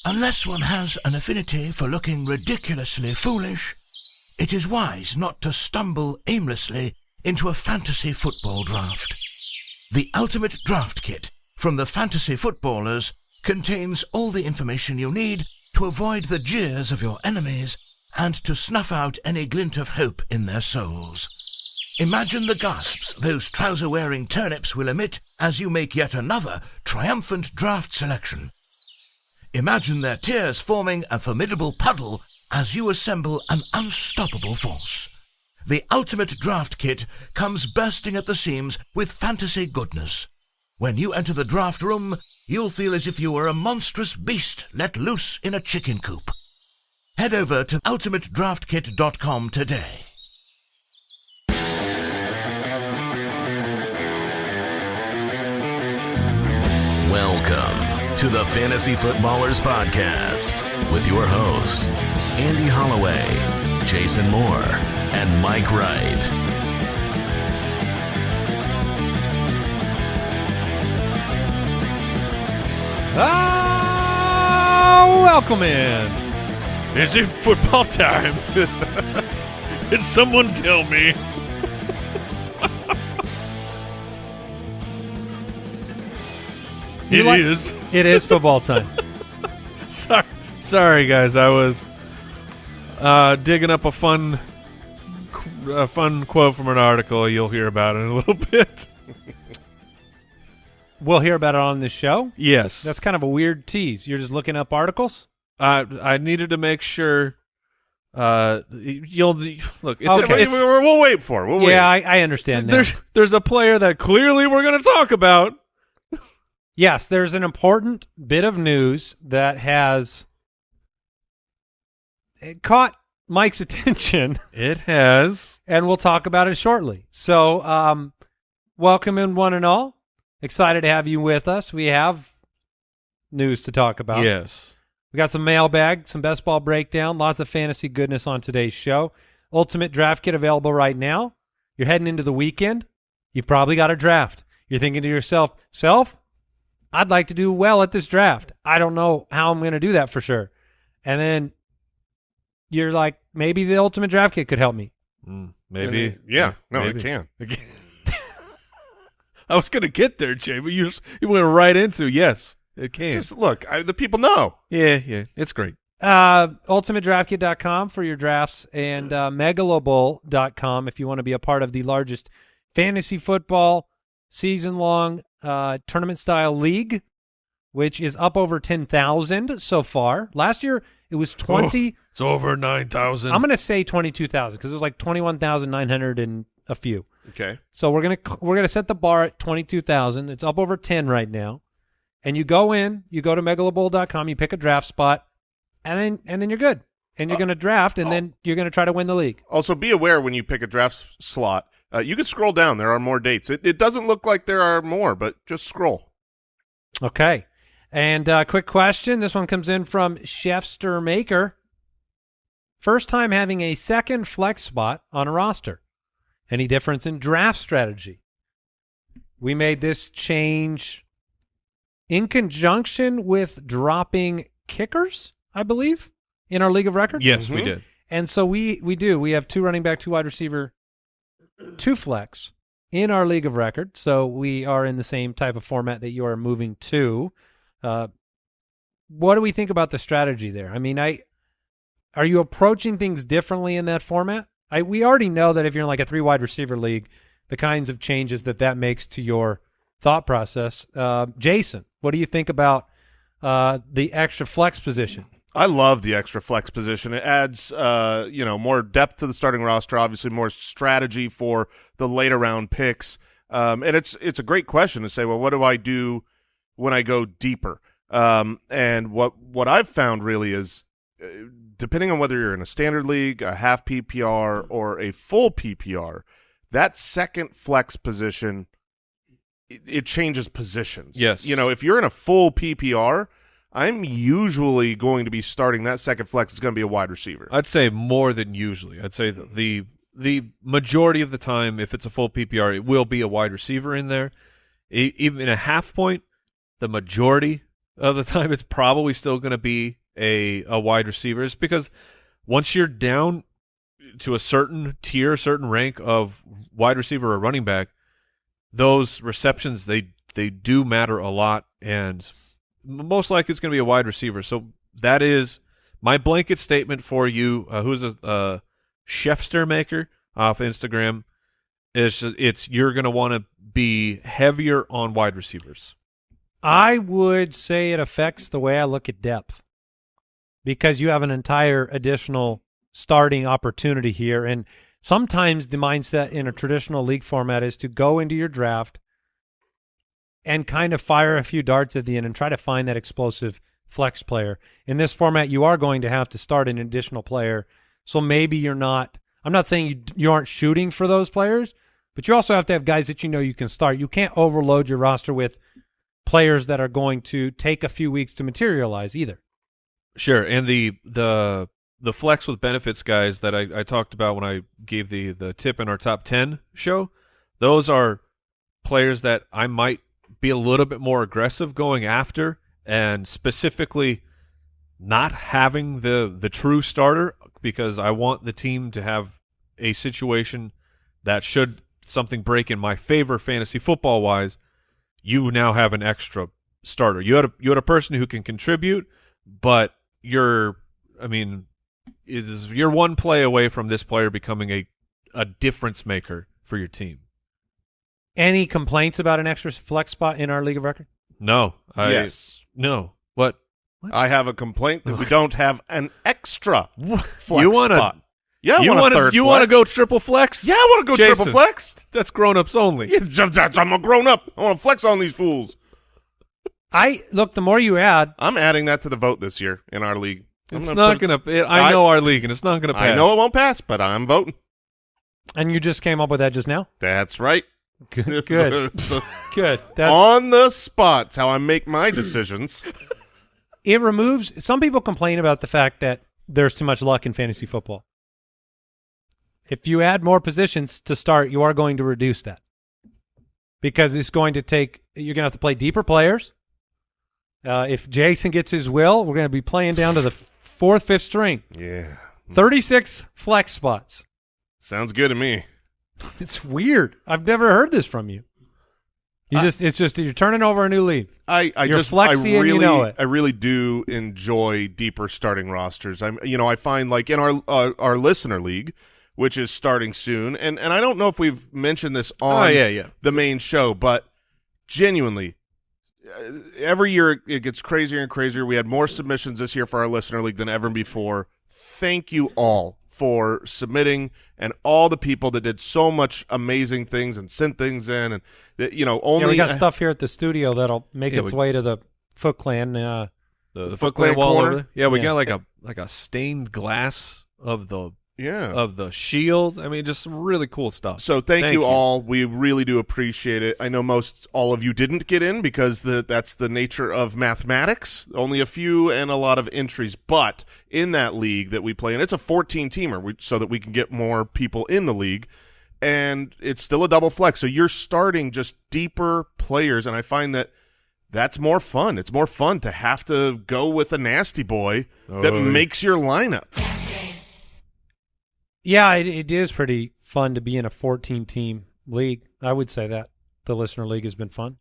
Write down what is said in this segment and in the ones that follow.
Unless one has an affinity for looking ridiculously foolish, it is wise not to stumble aimlessly into a fantasy football draft. The Ultimate Draft Kit from the Fantasy Footballers contains all the information you need to avoid the jeers of your enemies and to snuff out any glint of hope in their souls. Imagine the gasps those trouser-wearing turnips will emit as you make yet another triumphant draft selection. Imagine their tears forming a formidable puddle as you assemble an unstoppable force. The Ultimate Draft Kit comes bursting at the seams with fantasy goodness. When you enter the draft room, you'll feel as if you were a monstrous beast let loose in a chicken coop. Head over to ultimatedraftkit.com today. Welcome to the Fantasy Footballers Podcast with your hosts, Andy Holloway, Jason Moore, and Mike Wright. Welcome in. Is it football time? Did someone tell me? It is. It is football time. Sorry, guys. I was digging up a fun quote from an article. You'll hear about it in a little bit. We'll hear about it on this show? Yes. That's kind of a weird tease. You're just looking up articles? I needed to make sure. You'll look. It's okay. We'll wait for it. We'll wait. I understand that. There's a player that clearly we're going to talk about. Yes, there's an important bit of news that has caught Mike's attention. It has. And we'll talk about it shortly. So, welcome in one and all. Excited to have you with us. We have news to talk about. Yes. We got some mailbag, some best ball breakdown, lots of fantasy goodness on today's show. Ultimate Draft Kit available right now. You're heading into the weekend. You've probably got a draft. You're thinking to yourself, I'd like to do well at this draft. I don't know how I'm going to do that for sure. And then you're like, maybe the Ultimate Draft Kit could help me. Maybe. It can. I was going to get there, Jay, but you went right into, yes, it can. Just look, the people know. Yeah, it's great. UltimateDraftKit.com for your drafts and megalobowl.com if you want to be a part of the largest fantasy football season-long tournament-style league, which is up over 10,000 so far. Last year, it was 20. It's over 9,000. I'm going to say 22,000 because it was like 21,900 and a few. Okay. So we're gonna set the bar at 22,000. It's up over 10 right now. And you go to megalobowl.com, you pick a draft spot, and then you're good. And you're going to draft, and then you're going to try to win the league. Also, be aware when you pick a draft slot, you can scroll down. There are more dates. It doesn't look like there are more, but just scroll. Okay. And quick question. This one comes in from Chefster Maker. First time having a second flex spot on a roster. Any difference in draft strategy? We made this change in conjunction with dropping kickers, I believe, in our league of record. Yes, we did. And so we do. We have 2 running back, 2 wide receiver, 2 flex in our league of record. So we are in the same type of format that you are moving to. What do we think about the strategy there? I mean, are you approaching things differently in that format? We already know that if you're in like a 3 wide receiver league, the kinds of changes that makes to your thought process. Jason, what do you think about the extra flex position? I love the extra flex position. It adds, more depth to the starting roster, obviously more strategy for the later round picks. And it's a great question to say, well, what do I do when I go deeper? And what I've found really is depending on whether you're in a standard league, a half PPR, or a full PPR, that second flex position, it changes positions. Yes. If you're in a full PPR, I'm usually going to be starting that second flex is going to be a wide receiver. I'd say more than usually. I'd say the majority of the time, if it's a full PPR, it will be a wide receiver in there. Even in a half point, the majority of the time it's probably still going to be a wide receiver. It's because once you're down to a certain tier, certain rank of wide receiver or running back, those receptions, they do matter a lot, and most likely it's going to be a wide receiver. So that is my blanket statement for you, who's a Chefster maker off Instagram. It's you're going to want to be heavier on wide receivers. I would say it affects the way I look at depth because you have an entire additional starting opportunity here. And sometimes the mindset in a traditional league format is to go into your draft and kind of fire a few darts at the end and try to find that explosive flex player. In this format, you are going to have to start an additional player. So maybe you're not – I'm not saying you aren't shooting for those players, but you also have to have guys that you know you can start. You can't overload your roster with players that are going to take a few weeks to materialize either. Sure, and the flex with benefits guys that I talked about when I gave the tip in our top 10 show, those are players that I might be a little bit more aggressive going after, and specifically not having the true starter, because I want the team to have a situation that should something break in my favor fantasy football wise, you now have an extra starter. You had a person who can contribute, but you're one play away from this player becoming a difference maker for your team. Any complaints about an extra flex spot in our league of record? No. Yes. No. What? I have a complaint that we don't have an extra flex spot. Yeah, you want to go triple flex? Yeah, I want to go triple flex. That's grown-ups only. I'm a grown-up. I want to flex on these fools. Look, the more you add. I'm adding that to the vote this year in our league. It's not going to – I know our league, and it's not going to pass. I know it won't pass, but I'm voting. And you just came up with that just now? That's right. Good. Good. That's on the spot. That's how I make my decisions. It removes – some people complain about the fact that there's too much luck in fantasy football. If you add more positions to start, you are going to reduce that because it's going to take – you're going to have to play deeper players. If Jason gets his will, we're going to be playing down to the fourth, fifth string. Yeah. 36 flex spots. Sounds good to me. It's weird. I've never heard this from you. It's just you're turning over a new leaf. You're flexy and you know it. I really do enjoy deeper starting rosters. I find like in our listener league, which is starting soon, and I don't know if we've mentioned this on the main show, but genuinely, every year it gets crazier and crazier. We had more submissions this year for our listener league than ever before. Thank you all for submitting, and all the people that did so much amazing things and sent things in, and we got stuff here at the studio that'll make its way to the Foot Clan. The Foot Clan wall over there. Yeah, we got like a stained glass of the shield. I mean, just really cool stuff. So thank you all. We really do appreciate it. I know all of you didn't get in because that's the nature of mathematics. Only a few and a lot of entries. But in that league that we play, and it's a 14-teamer so that we can get more people in the league, and it's still a double flex. So you're starting just deeper players, and I find that's more fun. It's more fun to have to go with a nasty boy that makes your lineup. Yeah, it is pretty fun to be in a 14-team league. I would say that. The listener league has been fun.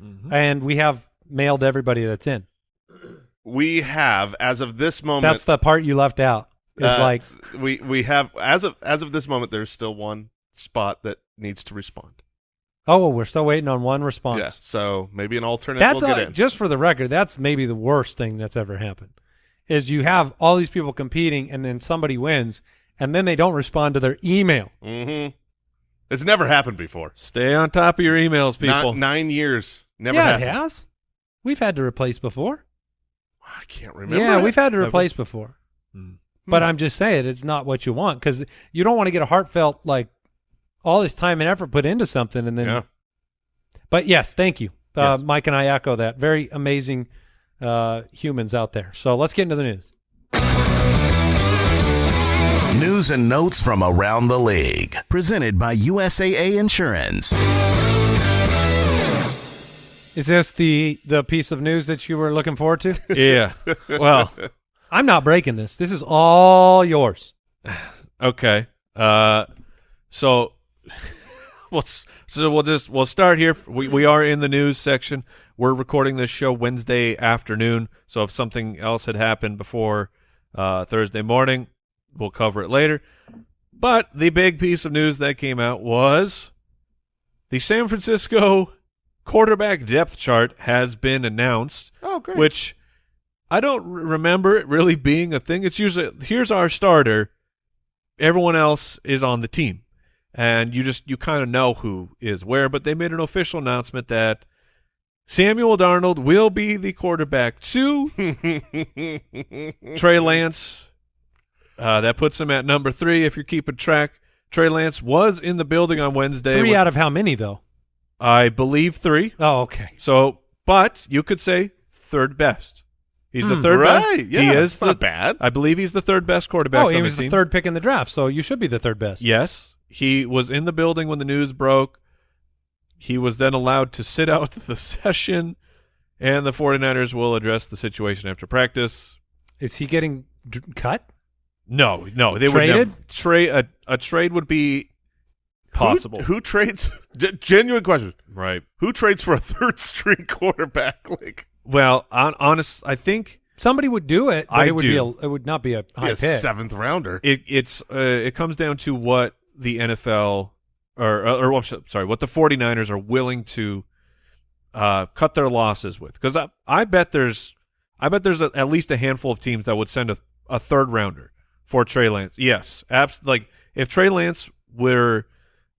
Mm-hmm. And we have mailed everybody that's in. We have, as of this moment. That's the part you left out. We have, as of this moment, there's still one spot that needs to respond. Oh, we're still waiting on one response. Yeah, so maybe an alternate will get in. Just for the record, that's maybe the worst thing that's ever happened, is you have all these people competing and then somebody wins, and then they don't respond to their email. Mm-hmm. It's never happened before. Stay on top of your emails, people. 9 years. Never happened. Yeah, it has. We've had to replace before. I can't remember. Yeah, we've had to replace before. But I'm just saying it's not what you want, because you don't want to get a heartfelt, like, all this time and effort put into something. And then. Yeah. But, yes, thank you. Yes. Mike and I echo that. Very amazing humans out there. So let's get into the news. News and notes from around the league, presented by USAA Insurance. Is this the piece of news that you were looking forward to? Yeah. Well, I'm not breaking this. This is all yours. okay. So we'll start here. We are in the news section. We're recording this show Wednesday afternoon. So if something else had happened before Thursday morning, we'll cover it later. But the big piece of news that came out was the San Francisco quarterback depth chart has been announced. Oh, great. Which I don't remember it really being a thing. It's usually, here's our starter. Everyone else is on the team. And you kind of know who is where. But they made an official announcement that Samuel Darnold will be the quarterback to Trey Lance. That puts him at number 3 if you're keeping track. Trey Lance was in the building on Wednesday. 3 out of how many, though? I believe 3. Oh, okay. So, but you could say third best. He's the third best. Right, yeah, he is not bad. I believe he's the third best quarterback on the team. He was the third pick in the draft, so you should be the third best. Yes. He was in the building when the news broke. He was then allowed to sit out the session, and the 49ers will address the situation after practice. Is he getting cut? No, they traded? Would never a trade would be possible. Who trades? Genuine question. Right. Who trades for a third string quarterback? Well, I think somebody would do it, but it would not be a high pick. 7th rounder. It comes down to what the NFL or sorry, what the 49ers are willing to cut their losses with. Because I bet there's at least a handful of teams that would send a third rounder for Trey Lance. Yes, like if Trey Lance were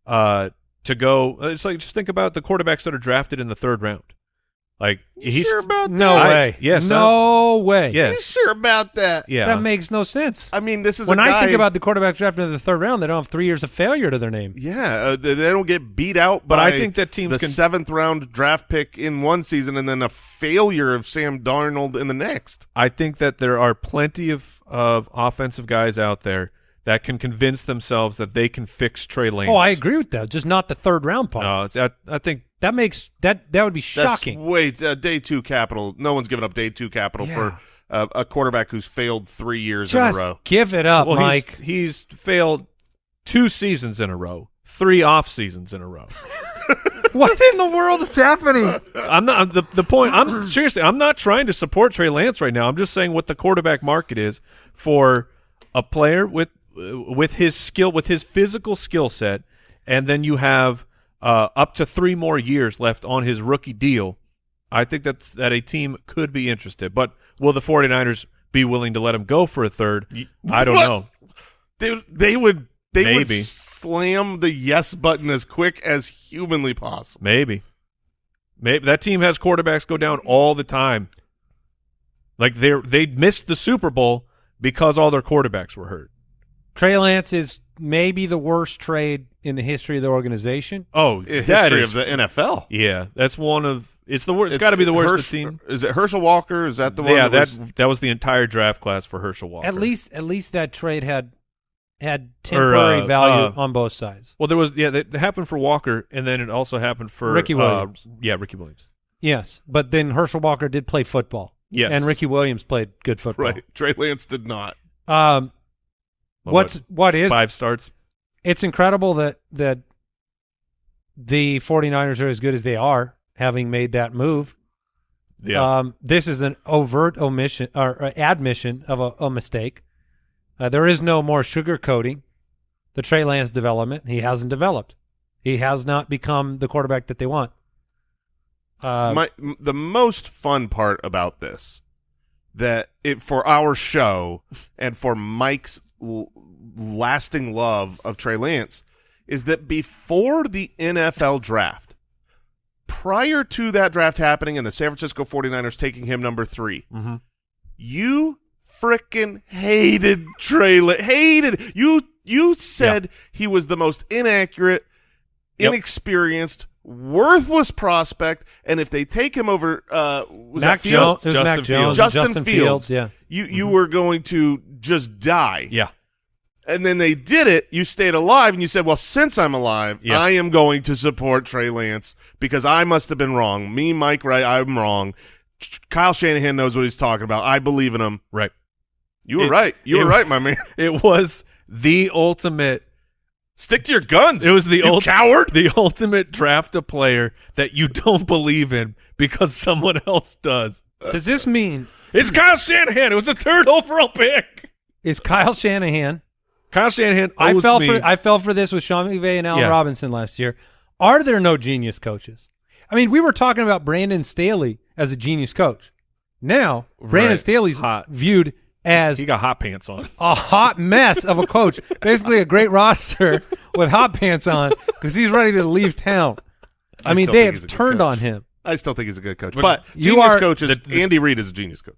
to go, it's like just think about the quarterbacks that are drafted in the 3rd round. Like he's sure about that? No way. Yes. No way. Yes. You sure about that? Yeah. That makes no sense. I mean, this is when a guy, I think about the quarterbacks drafted in the 3rd round, they don't have 3 years of failure to their name. Yeah, they don't get beat out but by I think that teams the 7th round draft pick in one season and then a failure of Sam Darnold in the next. I think that there are plenty of offensive guys out there that can convince themselves that they can fix Trey Lance. Oh, I agree with that. Just not the 3rd round part. No, I think that makes that would be shocking. That's day 2 capital. No one's giving up day 2 capital for a quarterback who's failed 3 years in a row. Give it up, Mike. He's failed 2 seasons in a row, 3 off seasons in a row. What in the world is happening? I'm not the point. I'm not trying to support Trey Lance right now. I'm just saying what the quarterback market is for a player with his skill, with his physical skill set, and then you have up to 3 more years left on his rookie deal. I think that a team could be interested. But will the 49ers be willing to let him go for a third? I don't know. They would slam the yes button as quick as humanly possible. Maybe that team has quarterbacks go down all the time. Like they missed the Super Bowl because all their quarterbacks were hurt. Trey Lance is maybe the worst trade in the history of the organization. Oh, history of the NFL. Yeah, that's one of it's the worst. It's got to be the worst of the team. Is it Herschel Walker? Is that the one? Yeah, that was the entire draft class for Herschel Walker. At least that trade had temporary value on both sides. Well, there was that happened for Walker, and then it also happened for Ricky Williams. Ricky Williams. Yes, but then Herschel Walker did play football. Yes, and Ricky Williams played good football. Right, Trey Lance did not. What is 5 starts? It's incredible that the 49ers are as good as they are, having made that move. Yeah. This is an overt omission or admission of a mistake. There is no more sugarcoating the Trey Lance development. He hasn't developed. He has not become the quarterback that they want. The most fun part about this, for our show and for Mike's lasting love of Trey Lance, is that before the NFL draft, prior to that draft happening and the San Francisco 49ers taking him number 3, you freaking hated Trey Lance. Hated. You said he was the most inaccurate, inexperienced, worthless prospect, and if they take him over Justin Fields, you were going to just die. Yeah. and then they did it, you stayed alive, and you said, well, since I'm alive, I am going to support Trey Lance because I must have been wrong. Me, Mike Wright, I'm wrong. Kyle Shanahan knows what he's talking about. I believe in him. Right. You were right. You were right, my man. It was the ultimate. Stick to your guns. It was the coward. The ultimate draft a player that you don't believe in because someone else does. Does this mean it's Kyle Shanahan? It was the 3rd overall pick. Is Kyle Shanahan? Kyle Shanahan I owes fell for this with Sean McVay and Allen Yeah. Robinson last year. Are there no genius coaches? I mean, we were talking about Brandon Staley as a genius coach. Now, Brandon Right. Staley's Hot. viewed as He got hot pants on. a hot mess of a coach. Basically a great roster with hot pants on because he's ready to leave town. I mean, still they think he's have a good turned coach. on him. I still think he's a good coach. But But you genius are- coaches, Andy Reid is a genius coach.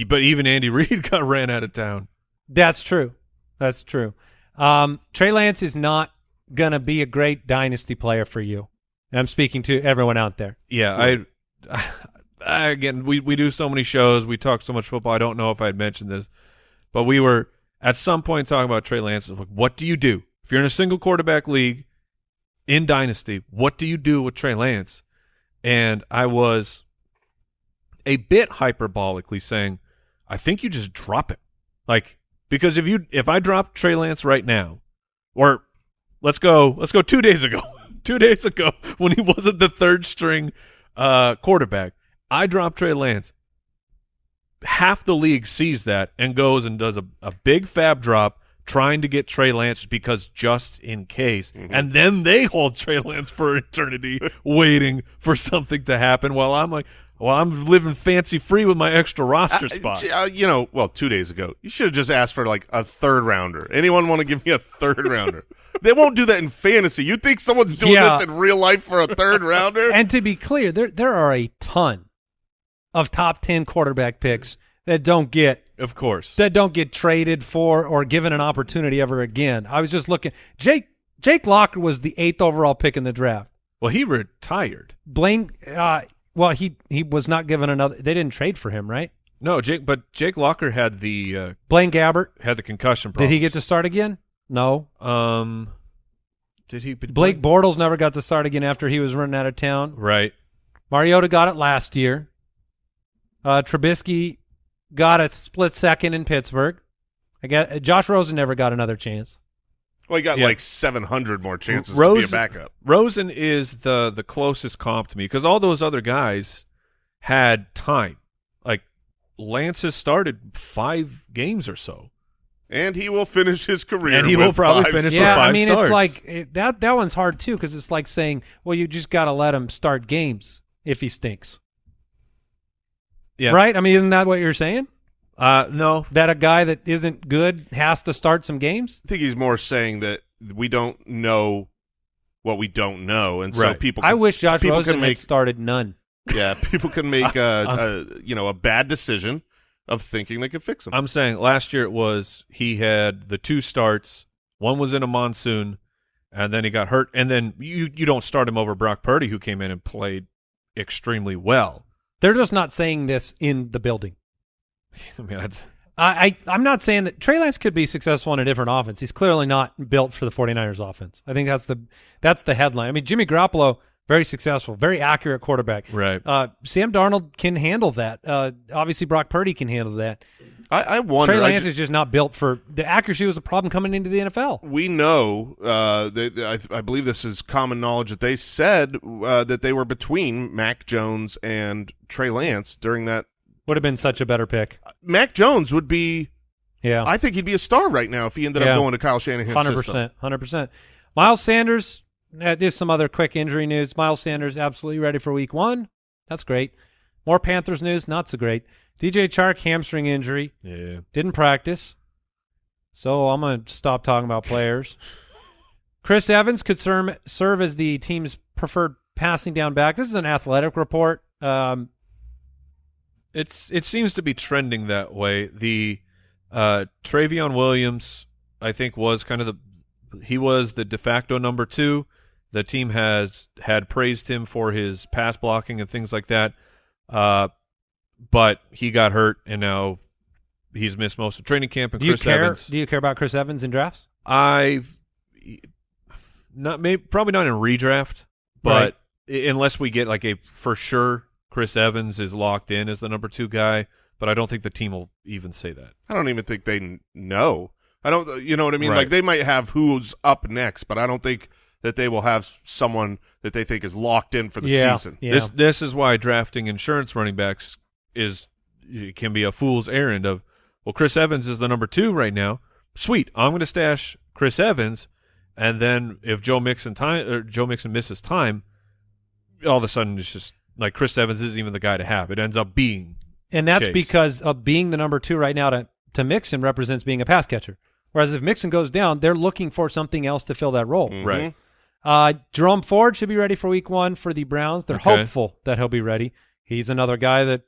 But even Andy Reid got ran out of town. That's true. That's true. Trey Lance is not going to be a great dynasty player for you. I'm speaking to everyone out there. Yeah, I again, we do so many shows. We talk so much football. I don't know if I had mentioned this, but we were at some point talking about Trey Lance. Like, what do you do if you're in a single quarterback league in dynasty? What do you do with Trey Lance? And I was a bit hyperbolically saying, I think you just drop it. Like, because if I drop Trey Lance right now, or let's go 2 days ago, 2 days ago when he wasn't the 3rd string quarterback, I drop Trey Lance. Half the league sees that and goes and does a big fab drop trying to get Trey Lance because just in case. And then they hold Trey Lance for eternity waiting for something to happen while I'm like, well, I'm living fancy free with my extra roster spot. 2 days ago, you should have just asked for like a 3rd rounder. Anyone want to give me a 3rd rounder? They won't do that in fantasy. You think someone's doing this in real life for a 3rd rounder? And to be clear, there are a ton of top 10 quarterback picks that don't get traded for or given an opportunity ever again. I was just looking. Jake Locker was the 8th overall pick in the draft. Well, he retired. Blaine, he was not given another. They didn't trade for him, right? No, Jake Locker had the Blaine Gabbert. had the concussion problems. Did he get to start again? No. Did he? Blake Bortles never got to start again after he was running out of town. Right. Mariota got it last year. Trubisky got a split second in Pittsburgh. Josh Rosen never got another chance. Well, he got like 700 more chances to be a backup. Rosen is the closest comp to me because all those other guys had time. Like Lance has started 5 games or so. And he will finish his career. And he will probably finish with 5 I mean, starts. it's like that one's hard too because it's like saying, well, you just got to let him start games if he stinks. Yeah. Right? I mean, isn't that what you're saying? No. That a guy that isn't good has to start some games? I think he's more saying that we don't know what we don't know, and so Right. people. I wish Josh people Rosen can had make started none. Yeah, people can make a bad decision of thinking they could fix him. I'm saying last year he had the 2 starts. One was in a monsoon, and then he got hurt. And then you don't start him over Brock Purdy, who came in and played extremely well. They're just not saying this in the building. I mean, I'm not saying that Trey Lance could be successful in a different offense. He's clearly not built for the 49ers offense. I think that's the headline. I mean, Jimmy Garoppolo, very successful, very accurate quarterback. Right. Sam Darnold can handle that. Obviously, Brock Purdy can handle that. I wonder. Trey Lance is just not built for the accuracy. Was a problem coming into the NFL. We know I believe this is common knowledge that they said that they were between Mac Jones and Trey Lance during that. Would have been such a better pick. Mac Jones would be. Yeah, I think he'd be a star right now if he ended up going to Kyle Shanahan's system. 100%. Miles Sanders. There's some other quick injury news. Miles Sanders absolutely ready for Week 1. That's great. More Panthers news. Not so great. DJ Chark hamstring injury. Yeah. Didn't practice. So I'm going to stop talking about players. Chris Evans could serve as the team's preferred passing down back. This is an Athletic report. It seems to be trending that way. The Travion Williams, I think, was he was the de facto number 2. The team had praised him for his pass blocking and things like that. But he got hurt, and now he's missed most of training camp. And Do you Chris care? Evans, Do you care about Chris Evans in drafts? probably not in redraft, but unless we get like a for sure Chris Evans is locked in as the number 2 guy, but I don't think the team will even say that. I don't even think they know. I don't. You know what I mean? Right. Like they might have who's up next, but I don't think that they will have someone that they think is locked in for the season. Yeah. This is why drafting insurance running backs can be a fool's errand of, well, Chris Evans is the number 2 right now. Sweet, I'm going to stash Chris Evans, and then if Joe Mixon misses time, all of a sudden it's just like Chris Evans isn't even the guy to have. It ends up being, And that's Chase. because of being the number 2 right now to Mixon represents being a pass catcher. Whereas if Mixon goes down, they're looking for something else to fill that role. right. Jerome Ford should be ready for week 1 for the Browns. They're Okay. hopeful that he'll be ready. He's another guy that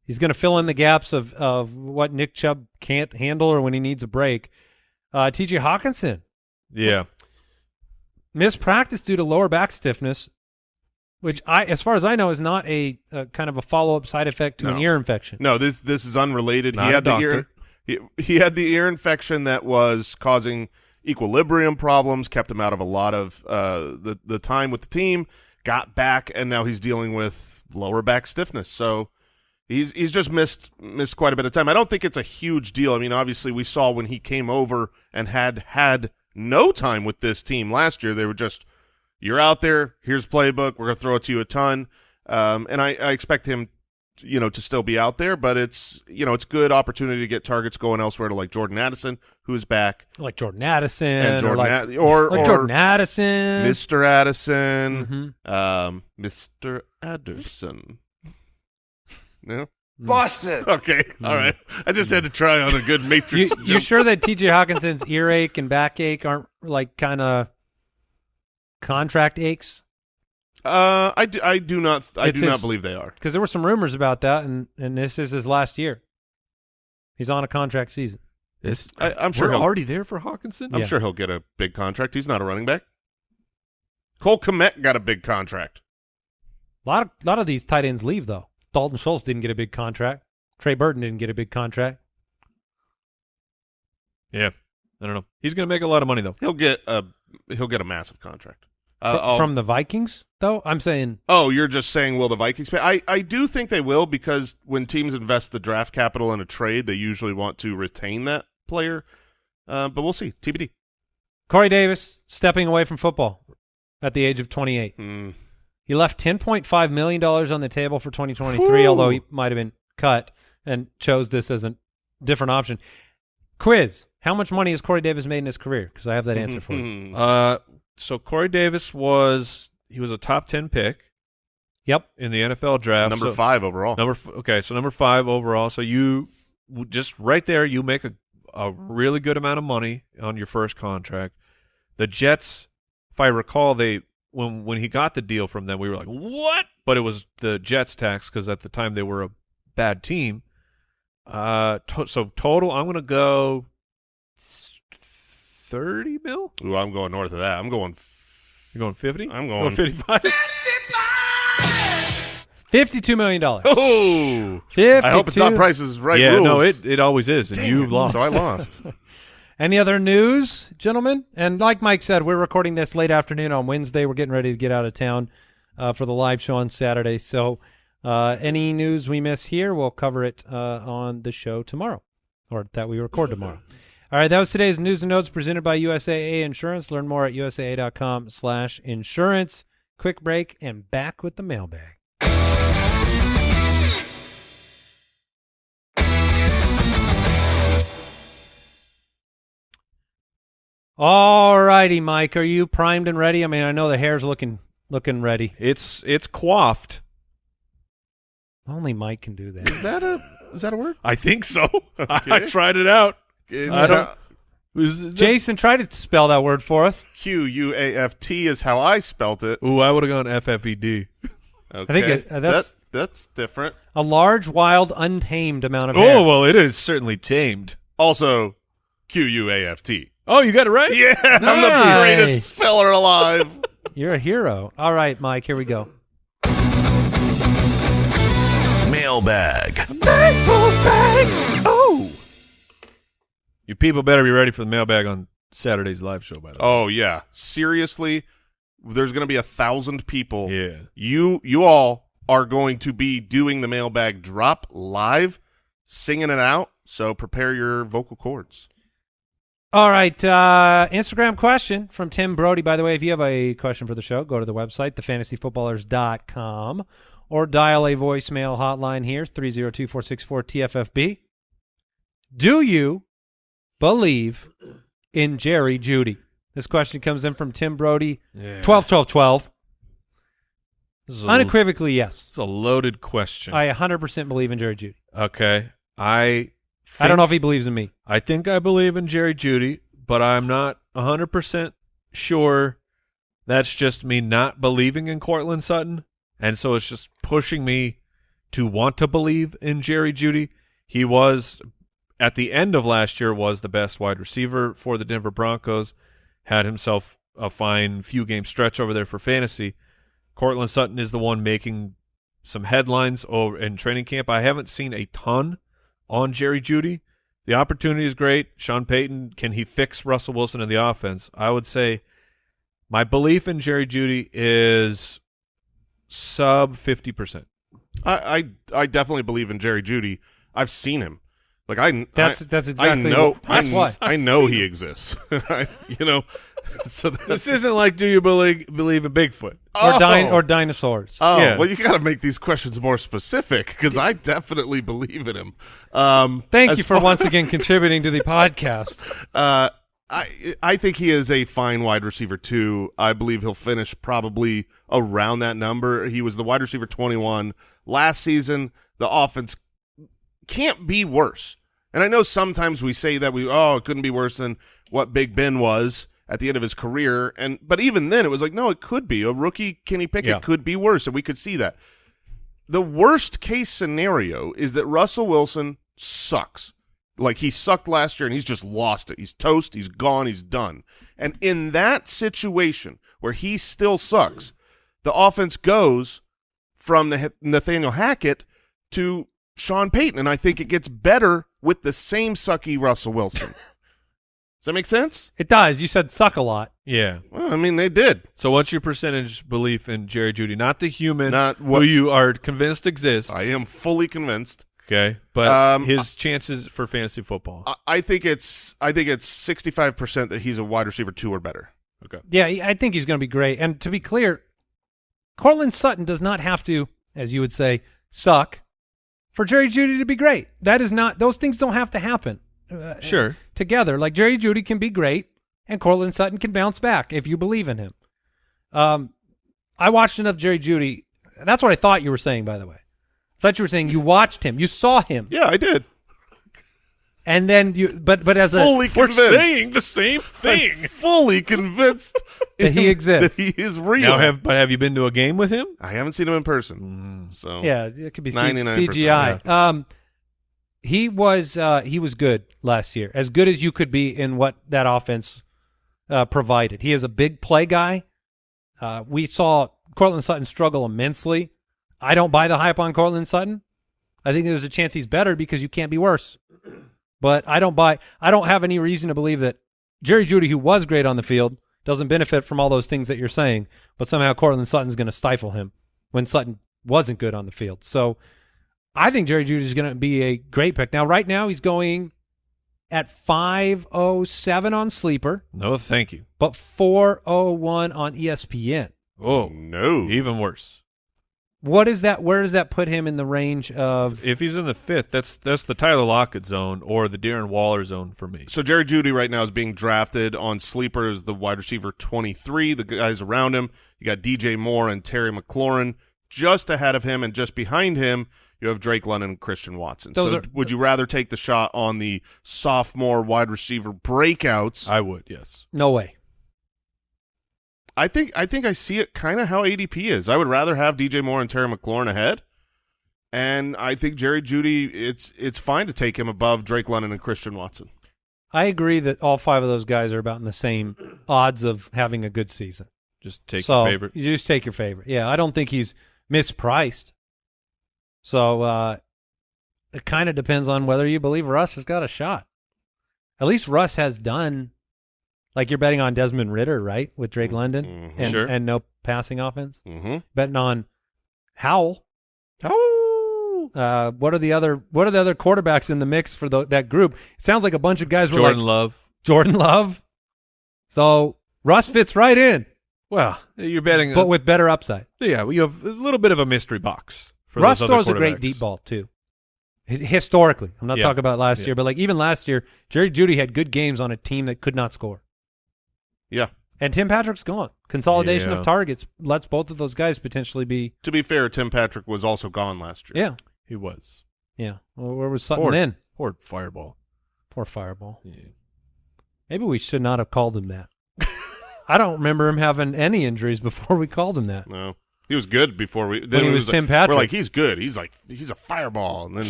he's going to fill in the gaps of what Nick Chubb can't handle or when he needs a break. T.J. Hawkinson Yeah. missed practice due to lower back stiffness, which as far as I know, is not a kind of a follow-up side effect to an ear infection. No, this is unrelated. Not He a had the doctor. he had the ear infection that was causing equilibrium problems, kept him out of a lot of the time with the team, got back, and now he's dealing with lower back stiffness. So he's just missed quite a bit of time. I don't think it's a huge deal. I mean, obviously we saw when he came over and had no time with this team last year, they were just, you're out there, here's playbook, we're going to throw it to you a ton. And I expect him to still be out there, but it's good opportunity to get targets going elsewhere to like Jordan Addison, who's back. Like Jordan Addison. And Jordan or or Jordan Addison. Mr. Addison. Mr. Addison. No? Boston. Okay. All right. I just had to try on a good Matrix You sure that T.J. Hawkinson's earache and backache aren't like kind of contract aches? I do not believe they are. Because there were some rumors about that, and this is his last year. He's on a contract season. I'm sure we're he'll, already there for Hawkinson. I'm sure he'll get a big contract. He's not a running back. Cole Kmet got a big contract. A lot of these tight ends leave though. Dalton Schultz didn't get a big contract. Trey Burton didn't get a big contract. Yeah, I don't know. He's going to make a lot of money though. He'll get a massive contract. From the Vikings, though? I'm saying... Oh, you're just saying, will the Vikings pay? I do think they will, because when teams invest the draft capital in a trade, they usually want to retain that player. But we'll see. TBD. Corey Davis stepping away from football at the age of 28. He left $10.5 million on the table for 2023, although he might have been cut and chose this as a different option. Quiz. How much money has Corey Davis made in his career? Because I have that answer for you. So Corey Davis was a top 10 pick. Yep. In the NFL draft. Number 5 overall. So number 5 overall. So you just right there, you make a really good amount of money on your first contract. The Jets, if I recall, when he got the deal from them, we were like, what? But it was the Jets tax because at the time they were a bad team. So total, I'm going to go 30 mil? Ooh, I'm going north of that. I'm going. You're going 50? I'm going 55. $52 million. Oh, 52. I hope it's not Price's Right yeah, rules. no, it always is, and you lost. So I lost. Any other news, gentlemen? And like Mike said, we're recording this late afternoon on Wednesday. We're getting ready to get out of town for the live show on Saturday. So any news we miss here, we'll cover it on the show tomorrow, or that we record tomorrow. All right, that was today's news and notes presented by USAA Insurance. Learn more at usaa.com/insurance. Quick break and back with the mailbag. All righty, Mike, are you primed and ready? I mean, I know the hair's looking ready. It's coiffed. Only Mike can do that. Is that a word? I think so. Okay. I tried it out. Jason, try to spell that word for us. QUAFT is how I spelt it. Ooh, I would have gone FFED. Okay. I think that's different. A large, wild, untamed amount of hair. Oh, well, it is certainly tamed. Also, QUAFT. Oh, you got it right? Yeah, I'm the greatest speller alive. You're a hero. All right, Mike, here we go. Mailbag. Oh. You people better be ready for the mailbag on Saturday's live show, by the way. Oh, yeah. Seriously, there's going to be 1,000 people. Yeah. You all are going to be doing the mailbag drop live, singing it out, so prepare your vocal cords. All right, Instagram question from Tim Brody. By the way, if you have a question for the show, go to the website, thefantasyfootballers.com, or dial a voicemail hotline here, 302-464-TFFB. Do you believe in Jerry Jeudy? This question comes in from Tim Brody, 12-12-12. Unequivocally, yes. It's a loaded question. I 100% believe in Jerry Jeudy. Okay. I don't know if he believes in me. I think I believe in Jerry Jeudy, but I'm not 100% sure that's just me not believing in Cortland Sutton, and so it's just pushing me to want to believe in Jerry Jeudy. He was, at the end of last year, was the best wide receiver for the Denver Broncos, had himself a fine few-game stretch over there for fantasy. Cortland Sutton is the one making some headlines over in training camp. I haven't seen a ton on Jerry Jeudy. The opportunity is great. Sean Payton, can he fix Russell Wilson in the offense? I would say my belief in Jerry Jeudy is sub 50%. I definitely believe in Jerry Jeudy. I've seen him. Like that's exactly I know. why. I know he exists. So this isn't like, do you believe in Bigfoot or dinosaurs? Oh, yeah. Well, you got to make these questions more specific because I definitely believe in him. Thank you for once again contributing to the podcast. I think he is a fine wide receiver too. I believe he'll finish probably around that number. He was the wide receiver 21 last season. The offense can't be worse. And I know sometimes we say that it couldn't be worse than what Big Ben was at the end of his career. But even then it was like, no, it could be. A rookie Kenny Pickett could be worse, and we could see that. The worst case scenario is that Russell Wilson sucks. Like he sucked last year and he's just lost it. He's toast, he's gone, he's done. And in that situation where he still sucks, the offense goes from Nathaniel Hackett to Sean Payton, and I think it gets better with the same sucky Russell Wilson. Does that make sense? It does. You said suck a lot. Yeah. Well, I mean, they did. So what's your percentage belief in Jerry Jeudy? Not the human who you are convinced exists. I am fully convinced. Okay. But his chances for fantasy football. I think it's 65% that he's a wide receiver 2 or better. Okay. Yeah, I think he's going to be great. And to be clear, Cortland Sutton does not have to, as you would say, suck for Jerry Jeudy to be great. That is not; those things don't have to happen. Sure. Together, like Jerry Jeudy can be great, and Cortland Sutton can bounce back if you believe in him. I watched enough Jerry Jeudy. That's what I thought you were saying, by the way. I thought you were saying you watched him, you saw him. Yeah, I did. And then but as fully we're saying the same thing. I'm fully convinced that he exists. That he is real. Have you been to a game with him? I haven't seen him in person. So yeah, it could be 99%, CGI. yeah. He was good last year, as good as you could be in what that offense provided. He is a big play guy. We saw Cortland Sutton struggle immensely. I don't buy the hype on Cortland Sutton. I think there's a chance he's better because you can't be worse. But I don't have any reason to believe that Jerry Jeudy, who was great on the field, doesn't benefit from all those things that you're saying, but somehow Cortland Sutton's going to stifle him when Sutton wasn't good on the field. So I think Jerry Jeudy is going to be a great pick. Now, right now, he's going at 507 on Sleeper. No, thank you. But 401 on ESPN. Oh, no. Even worse. What is that? Where does that put him in the range of? If he's in the 5th, that's the Tyler Lockett zone or the Darren Waller zone for me. So Jerry Jeudy right now is being drafted on Sleeper as the wide receiver 23. The guys around him, you got DJ Moore and Terry McLaurin just ahead of him, and just behind him you have Drake London and Christian Watson. Would you rather take the shot on the sophomore wide receiver breakouts? I would, yes. No way. I think I see it kind of how ADP is. I would rather have DJ Moore and Terry McLaurin ahead, and I think Jerry Jeudy, it's fine to take him above Drake London and Christian Watson. I agree that all 5 of those guys are about in the same odds of having a good season. Just take your favorite. You just take your favorite. Yeah, I don't think he's mispriced. So it kind of depends on whether you believe Russ has got a shot. at least Russ has done, like you're betting on Desmond Ridder, right, with Drake London and, Sure. and no passing offense. Mm-hmm. Betting on Howell. Oh, What are the other quarterbacks in the mix for that group? It sounds like a bunch of guys were Jordan like Love. Jordan Love. So Russ fits right in, Well, you're betting, but with better upside. yeah, you have a little bit of a mystery box. For Russ those other throws a great quarterbacks. deep ball too. Historically, I'm not Yeah. talking about last Yeah. year, but like even last year, Jerry Jeudy had good games on a team that could not score. yeah. And Tim Patrick's gone. Consolidation Yeah. of targets lets both of those guys potentially be. To be fair, Tim Patrick was also gone last year. Yeah, He was. yeah. Well, where was Sutton Poor, then? poor Fireball. Poor Fireball. Yeah. Maybe we should not have called him that. I don't remember him having any injuries before we called him that. No, he was good before we. When Then he it was like, Tim Patrick. We're like, he's good. He's a fireball, and then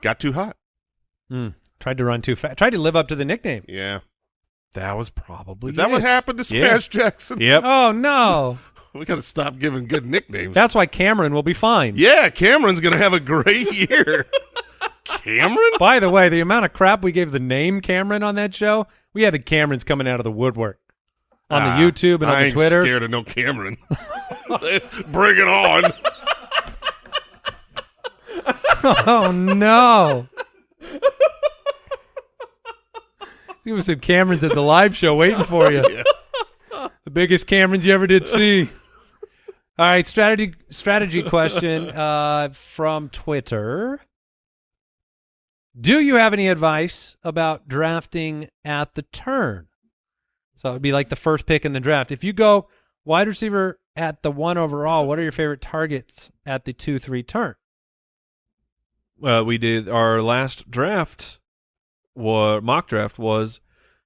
got too hot. Tried to run too fast. Tried to live up to the nickname. Yeah. That was probably Is that what it. happened to Yeah. Smash Jackson? Yep. Oh no! We got to stop giving good nicknames. That's why Cameron will be fine. Yeah, Cameron's gonna have a great year. Cameron? By the way, the amount of crap we gave the name Cameron on that show, we had the Camerons coming out of the woodwork on the YouTube and on I the ain't Twitter. scared of no Cameron. Bring it on. Oh no! There was some Camerons at the live show waiting for you. Yeah. The biggest Camerons you ever did see. All right, strategy question from Twitter. Do you have any advice about drafting at the turn? So it would be like the first pick in the draft. If you go wide receiver at the 1 overall, what are your favorite targets at the 2-3 turn? We did our last draft. Mock draft was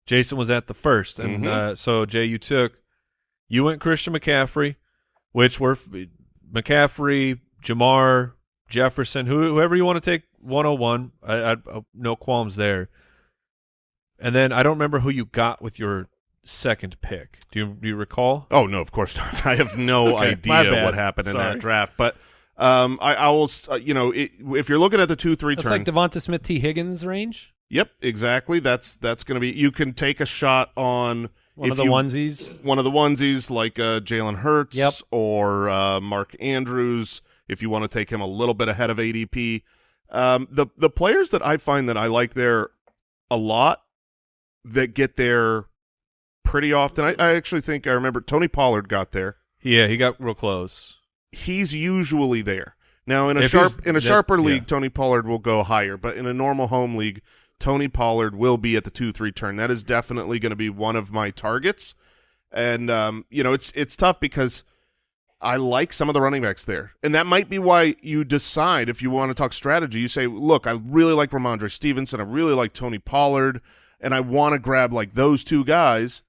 Jason was at the first, and so Jay, you went Christian McCaffrey, which were McCaffrey, Jamar, Jefferson, whoever you want to take 101. I no qualms there. And then I don't remember who you got with your second pick. Do you recall? Oh no, of course not. I have no Okay, my idea bad. what happened in Sorry. that draft. But I will. If you're looking at the 2-3 That's turn, like Devonta Smith, T. Higgins range. yep, exactly. That's going to be. You can take a shot on One of the onesies. One of the onesies, like Jalen Hurts, Yep. or Mark Andrews, if you want to take him a little bit ahead of ADP. The players that I find that I like there a lot, that get there pretty often. I actually think I remember Tony Pollard got there. Yeah, he got real close. He's usually there. Now in a If sharper yeah. league, Tony Pollard will go higher, but in a normal home league, Tony Pollard will be at the 2-3 turn. That is definitely going to be one of my targets. And it's tough because I like some of the running backs there. And that might be why you decide, if you want to talk strategy, you say, look, I really like Ramondre Stevenson, I really like Tony Pollard, and I want to grab like those two guys,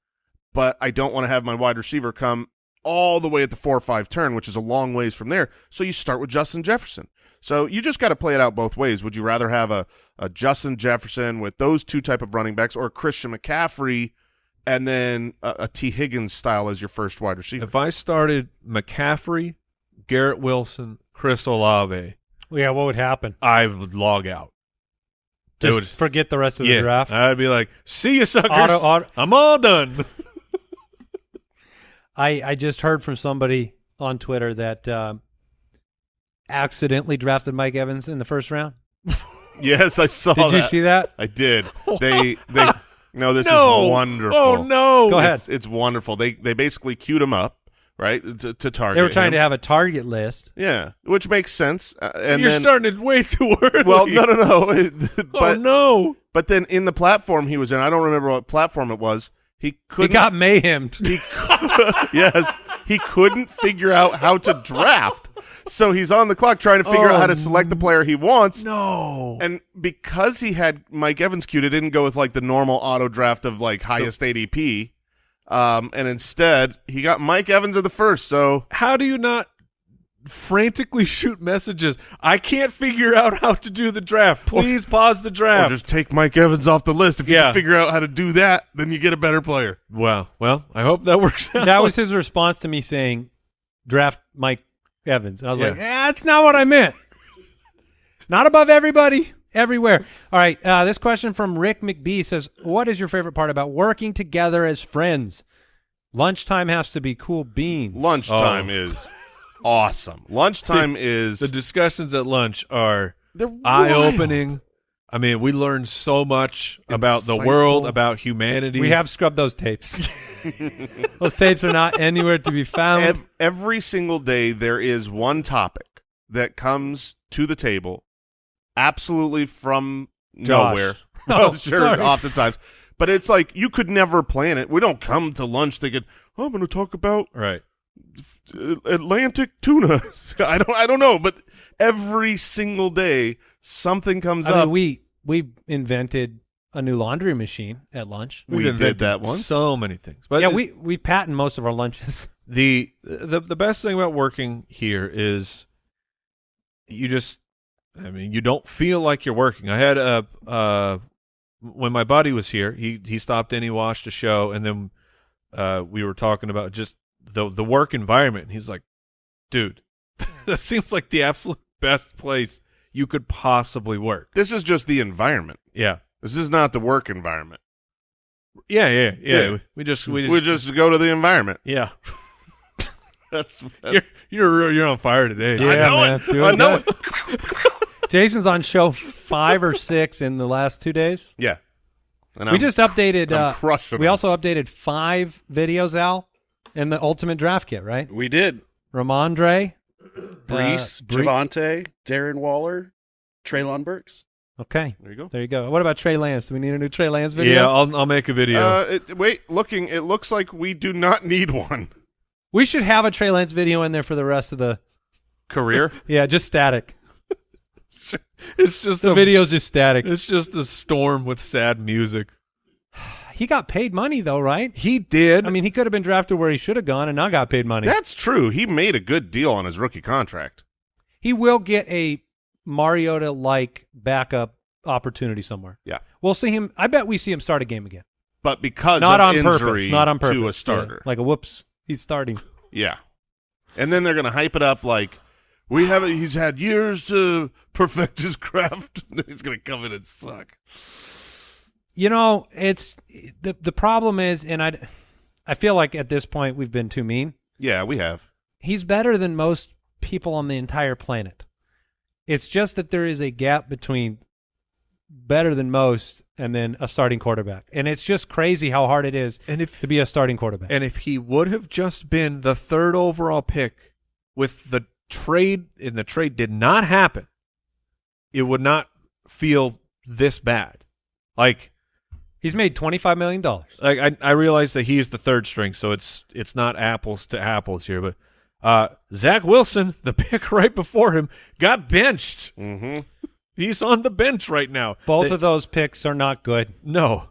but I don't want to have my wide receiver come all the way at the 4 or 5 turn, which is a long ways from there. So you start with Justin Jefferson. So you just got to play it out both ways. Would you rather have a Justin Jefferson with those two type of running backs, or a Christian McCaffrey and then a T. Higgins style as your first wide receiver? If I started McCaffrey, Garrett Wilson, Chris Olave, Yeah, what would happen? I would log out. Just forget the rest of the draft. I'd be like, see you, suckers. Auto- I'm all done. I just heard from somebody on Twitter that accidentally drafted Mike Evans in the first round. Yes, I saw that. Did you see that? I did. They no, this No. is wonderful. Oh, no. Go ahead. It's wonderful. They basically queued him up, right, to target They were trying him. to have a target list. Yeah, which makes sense. And You're then, starting it way too early. well, no. but Oh, no. but then in the platform he was in, I don't remember what platform it was. He He got mayhemmed. Yes, he couldn't figure out how to draft. So he's on the clock trying to figure out how to select the player he wants. No. And because he had Mike Evans queued, it didn't go with like the normal auto draft of like highest ADP. And instead, he got Mike Evans at the first. So How do you not frantically shoot messages? I can't figure out how to do the draft. Please pause the or draft. just take Mike Evans off the list. If you Yeah. can figure out how to do that, then you get a better player. Wow. Well, I hope that works out. That was his response to me saying, draft Mike Evans. And I was Yeah. like, that's not what I meant. Not above everybody. everywhere. All right, this question from Rick McBee says, what is your favorite part about working together as friends? Lunchtime has to be cool beans. Lunchtime is awesome. Lunchtime is... The discussions at lunch are They're eye-opening. I mean, we learn so much about the world, about humanity. We have scrubbed those tapes. Those tapes are not anywhere to be found. Every single day there is one topic that comes to the table absolutely from Josh. nowhere. Oh, sure, sorry. oftentimes. But it's like you could never plan it. We don't come to lunch thinking, oh, I'm going to talk about right. Atlantic tuna. I don't know, but every single day something comes up. Mean, we invented a new laundry machine at lunch. We did that once. So many things. But yeah, we patent most of our lunches. The best thing about working here is you don't feel like you're working. I had when my buddy was here, he stopped in, he watched a show, and then we were talking about just the work environment. And he's like, dude, that seems like the absolute best place you could possibly work. This is just the environment. Yeah. This is not the work environment. Yeah. Yeah. We just go to the environment. Yeah. That's You're on fire today. Yeah, man. I know it. Jason's on show 5 or 6 in the last 2 days. Yeah. And We just updated. I'm crushing we them. also updated 5 videos, Al, in the Ultimate Draft Kit, right? We did. Ramondre, Brees, Javante, Darren Waller, Treylon Burks. Okay, There you go. there you go. What about Trey Lance? Do we need a new Trey Lance video? Yeah, I'll make a video. It looks like we do not need one. We should have a Trey Lance video in there for the rest of the Career? Yeah, just static. It's just The video's just static. It's just a storm with sad music. He got paid money though, right? He did. I mean, he could have been drafted where he should have gone and not got paid money. That's true. He made a good deal on his rookie contract. He will get a Mariota-like backup opportunity somewhere. Yeah. We'll see him. I bet we see him start a game again. But because Not of on injury purpose. Not on purpose. to a starter. Yeah, like a whoops, he's starting. Yeah. And then they're going to hype it up like, he's had years to perfect his craft. He's going to come in and suck. You know, it's the problem is, and I feel like at this point we've been too mean. Yeah, we have. He's better than most people on the entire planet. It's just that there is a gap between better than most and then a starting quarterback. And it's just crazy how hard it is to be a starting quarterback. And if he would have just been the 3rd overall pick with the trade, and the trade did not happen, it would not feel this bad. Like, he's made $25 million. Like I realize that he's the 3rd string, so it's not apples to apples here, but Zach Wilson, the pick right before him, got benched. Mm-hmm. He's on the bench right now. Both of those picks are not good. No.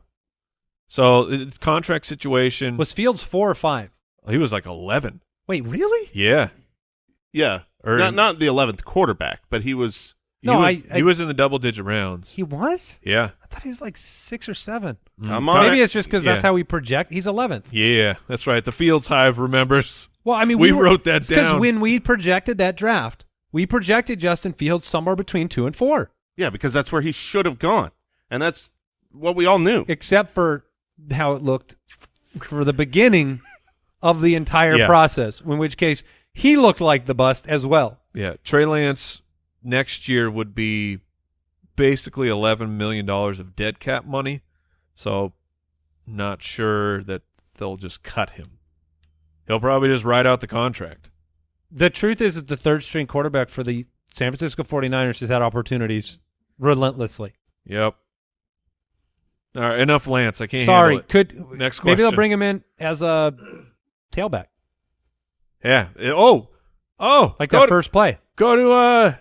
So contract situation. Was Fields 4 or 5? He was like 11. Wait, really? Yeah. Yeah. Or not the 11th quarterback, but he was. No, he was in the double-digit rounds. He was? Yeah. I thought he was like 6 or 7. I'm on Maybe it. it's just because that's how we project. He's 11th. Yeah, that's right. The Fields Hive remembers. Well, I mean, we wrote that down. Because when we projected that draft, we projected Justin Fields somewhere between 2 and 4. Yeah, because that's where he should have gone. And that's what we all knew. Except for how it looked for the beginning of the entire process, in which case he looked like the bust as well. Yeah, Trey Lance next year would be basically $11 million of dead cap money, so not sure that they'll just cut him. He'll probably just ride out the contract. The truth is that the 3rd string quarterback for the San Francisco 49ers has had opportunities relentlessly. Yep. All right, enough Lance. I can't Sorry. handle it. Next question. Maybe they'll bring him in as a tailback. Yeah. Like that first play. Go to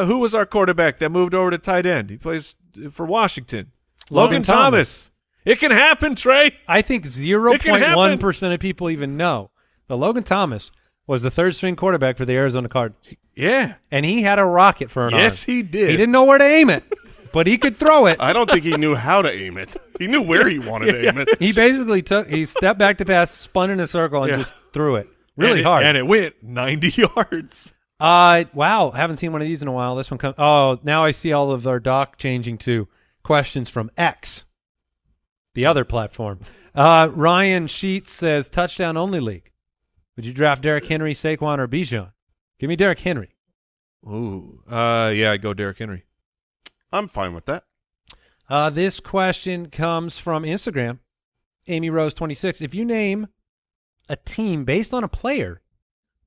who was our quarterback that moved over to tight end? He plays for Washington. Logan Thomas. It can happen, Trey. I think 0.1% of people even know that Logan Thomas was the 3rd string quarterback for the Arizona Cardinals. Yeah. And he had a rocket for an arm. Yes, he did. He didn't know where to aim it, but he could throw it. I don't think he knew how to aim it. He knew where he wanted to aim it. He basically he stepped back to pass, spun in a circle, and just threw it really hard. And it went 90 yards. Wow, I haven't seen one of these in a while. This one comes. Oh, now I see all of our doc changing to questions from X, the other platform. Ryan Sheets says touchdown only league. Would you draft Derrick Henry, Saquon, or Bijan? Give me Derrick Henry. Ooh, yeah, I'd go Derrick Henry. I'm fine with that. This question comes from Instagram, Amy Rose 26. If you name a team based on a player,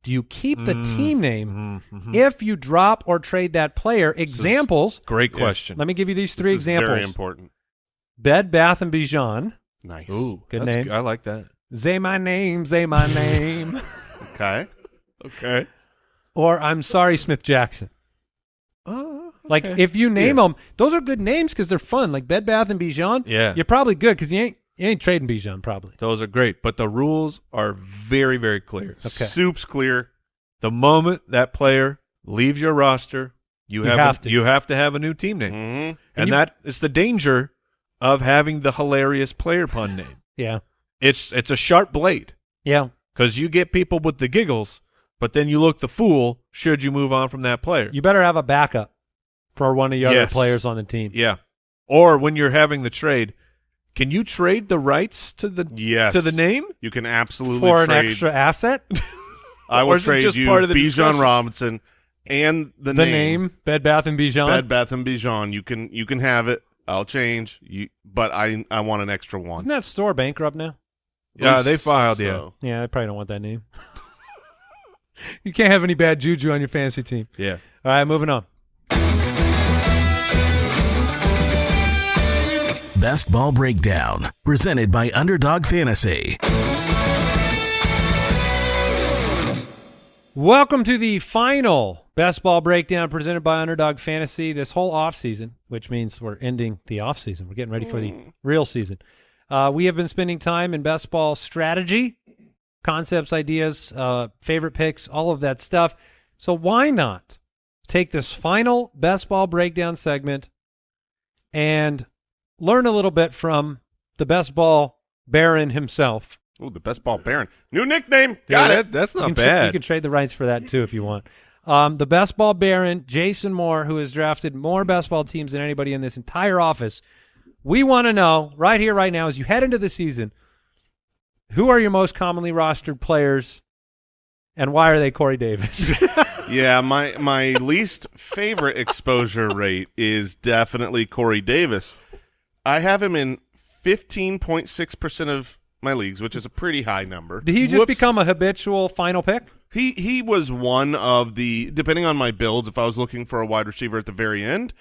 do you keep the team name if you drop or trade that player? Examples. Great question. Let me give you these three examples. Very important. Bed Bath and Bijan. Nice. Ooh, Good name. I like that. Say my name, say my name. Okay. Okay. Or I'm sorry, Smith Jackson. Like if you name them, those are good names because they're fun. Like Bed Bath and Bijan. Yeah. You're probably good because you ain't trading Bijan probably. Those are great, but the rules are very, very clear. Okay. Soup's clear. The moment that player leaves your roster, you have to have a new team name, Mm-hmm. and that is the danger of having the hilarious player pun name. Yeah. It's a sharp blade Yeah. because you get people with the giggles, but then you look the fool should you move on from that player. You better have a backup for one of the other Yes. players on the team. Yeah. Or when you're having the trade, can you trade the rights to the name? You can absolutely For trade. an extra asset? I Or will is it trade just you part of the Bijan discussion? Robinson and the The name, Bed Bath and Bijan. Bed Bath and Bijan. You can have it. I'll change. But I want an extra one. Isn't that store bankrupt now? Yeah, they filed, So- Yeah, I probably don't want that name. You can't have any bad juju on your fantasy team. Yeah. All right, moving on. Best Ball Breakdown, presented by Underdog Fantasy. Welcome to the final Best Ball Breakdown presented by Underdog Fantasy. This whole offseason, which means we're ending the offseason. We're getting ready for the real season. We have been spending time in best ball strategy, concepts, ideas, favorite picks, all of that stuff. So why not take this final Best Ball Breakdown segment and learn a little bit from the Best Ball Baron himself. Oh, the Best Ball Baron. New nickname. Got it. That's You not can bad. you can trade the rights for that too if you want. The Best Ball Baron, Jason Moore, who has drafted more best ball teams than anybody in this entire office. We want to know right here, right now, as you head into the season, who are your most commonly rostered players, and why are they Corey Davis? Yeah, my least favorite exposure rate is definitely Corey Davis. I have him in 15.6% of my leagues, which is a pretty high number. Did he just become a habitual final pick? He was one of the, depending on my builds, if I was looking for a wide receiver at the very end,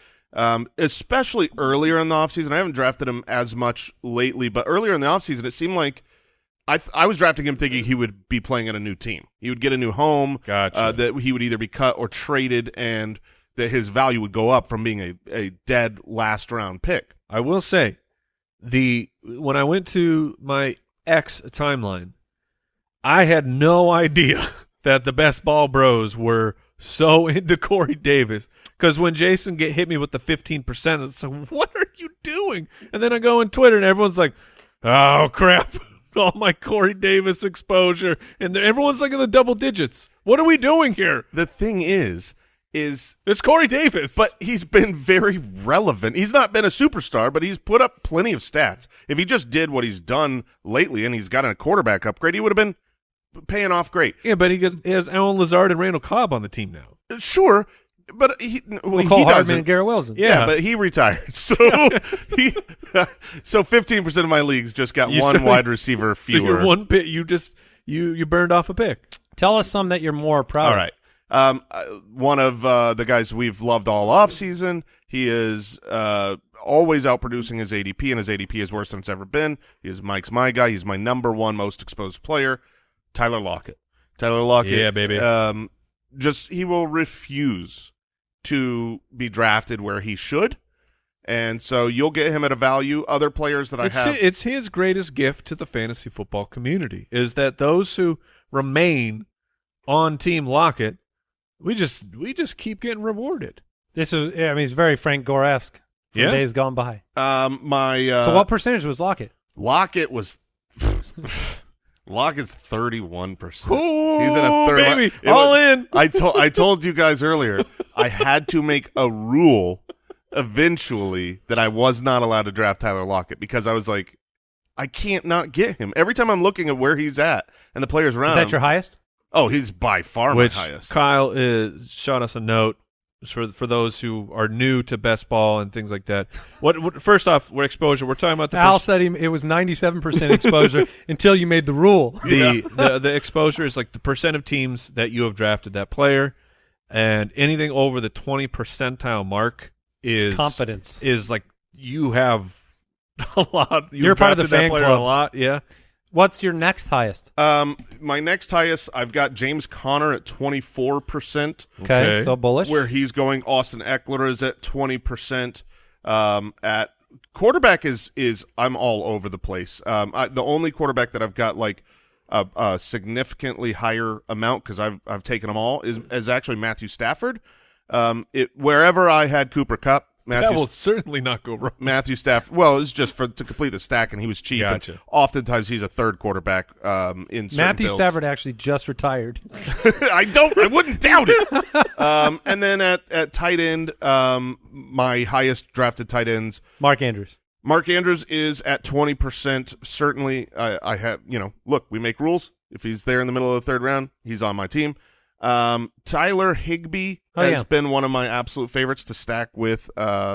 especially earlier in the offseason. I haven't drafted him as much lately, but earlier in the offseason, it seemed like I was drafting him thinking he would be playing at a new team. He would get a new home, Gotcha. that he would either be cut or traded, and that his value would go up from being a dead last-round pick. I will say, when I went to my X timeline, I had no idea that the Best Ball Bros were so into Corey Davis. Because when Jason hit me with the 15%, it's like, what are you doing? And then I go on Twitter, and everyone's like, oh, crap. All my Corey Davis exposure. And everyone's like in the double digits. What are we doing here? The thing is it's Corey Davis. but he's been very relevant. He's not been a superstar, but he's put up plenty of stats. If he just did what he's done lately and he's gotten a quarterback upgrade, he would have been paying off great. Yeah, but he has Alan Lazard and Randall Cobb on the team now. Sure, but he Cole he Hardman doesn't. and Garrett Wilson. Yeah, but he retired. So so 15% of my leagues just got one wide receiver fewer. So you're one pick. You burned off a pick. Tell us some that you're more proud All right. One of the guys we've loved all offseason. He is always outproducing his ADP, and his ADP is worse than it's ever been. Mike's my guy. He's my number one most exposed player, Tyler Lockett. Yeah, baby. He will refuse to be drafted where he should, and so you'll get him at a value. Other players that I have. It's his greatest gift to the fantasy football community is that those who remain on Team Lockett, we just keep getting rewarded. He's very Frank Gore-esque from days gone by. So what percentage was Lockett? Lockett was Lockett's 31%. Ooh, He's in a third baby, all in. I told you guys earlier, I had to make a rule eventually that I was not allowed to draft Tyler Lockett because I was like, I can't not get him. Every time I'm looking at where he's at and the players around Is that him, your highest? oh, he's by far Which my highest. Kyle shot us a note for those who are new to best ball and things like that. What first off, what exposure? We're talking about the Al said it was 97% exposure until you made the rule. the exposure is like the percent of teams that you have drafted that player, and anything over the 20 percentile mark is confidence. Is like you have a lot. You're part of the fan club a lot, yeah. What's your next highest? My next highest, I've got James Conner at 24%. Okay, so bullish. Where he's going. Austin Eckler is at 20%. At quarterback is I'm all over the place. The only quarterback that I've got like a significantly higher amount because I've taken them all is actually Matthew Stafford. Wherever I had Cooper Kupp, that will certainly not go wrong. Matthew Stafford. Well, it's just to complete the stack, and he was cheap. Gotcha. And oftentimes, he's a third quarterback in certain Matthew builds. Stafford actually just retired. I wouldn't doubt it. And then at tight end, my highest drafted tight ends, Mark Andrews. Mark Andrews is at 20%. Certainly, I have look, we make rules. If he's there in the middle of the third round, he's on my team. Tyler Higbee has been one of my absolute favorites to stack with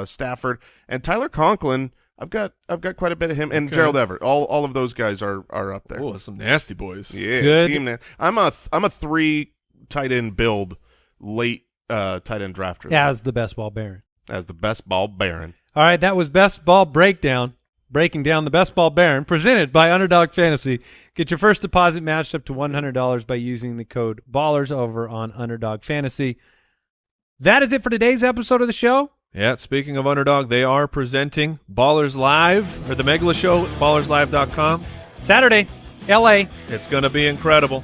Stafford, and Tyler Conklin. I've got quite a bit of him, and Gerald Everett. All of those guys are up there. Oh, some nasty boys. Yeah, good. Team. I'm a 3 tight end build late tight end drafter. As the best ball baron. As the best ball baron. All right, that was Best Ball Breakdown. Breaking down the Best Ball Baron, presented by Underdog Fantasy. Get your first deposit matched up to $100 by using the code BALLERS over on Underdog Fantasy. That is it for today's episode of the show. Yeah, speaking of Underdog, they are presenting Ballers Live, or the Megala Show at ballerslive.com. Saturday, L.A. It's going to be incredible.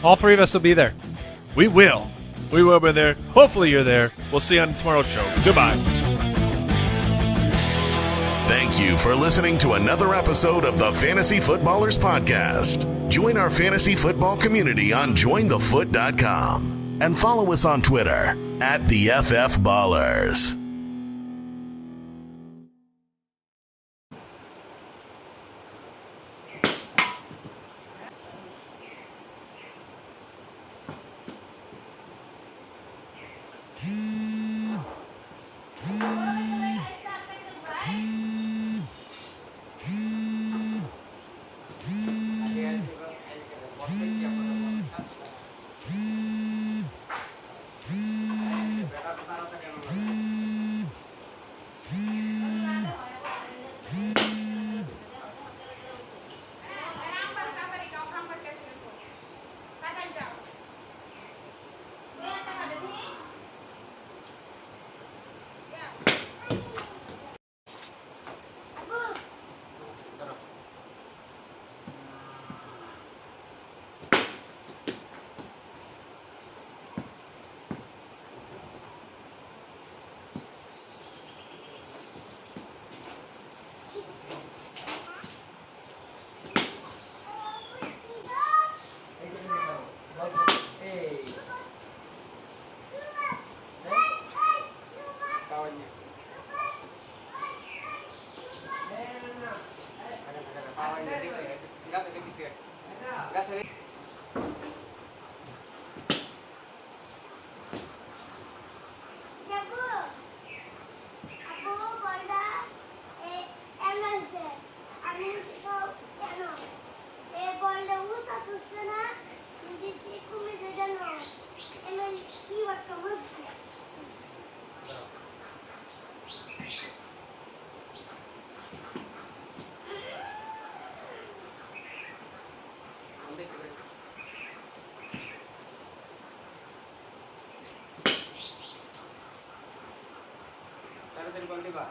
All three of us will be there. We will. We will be there. Hopefully you're there. We'll see you on tomorrow's show. Goodbye. Thank you for listening to another episode of the Fantasy Footballers Podcast. Join our fantasy football community on jointhefoot.com and follow us on Twitter at the FFBallers. তাড়াতাড়ি বলতে বা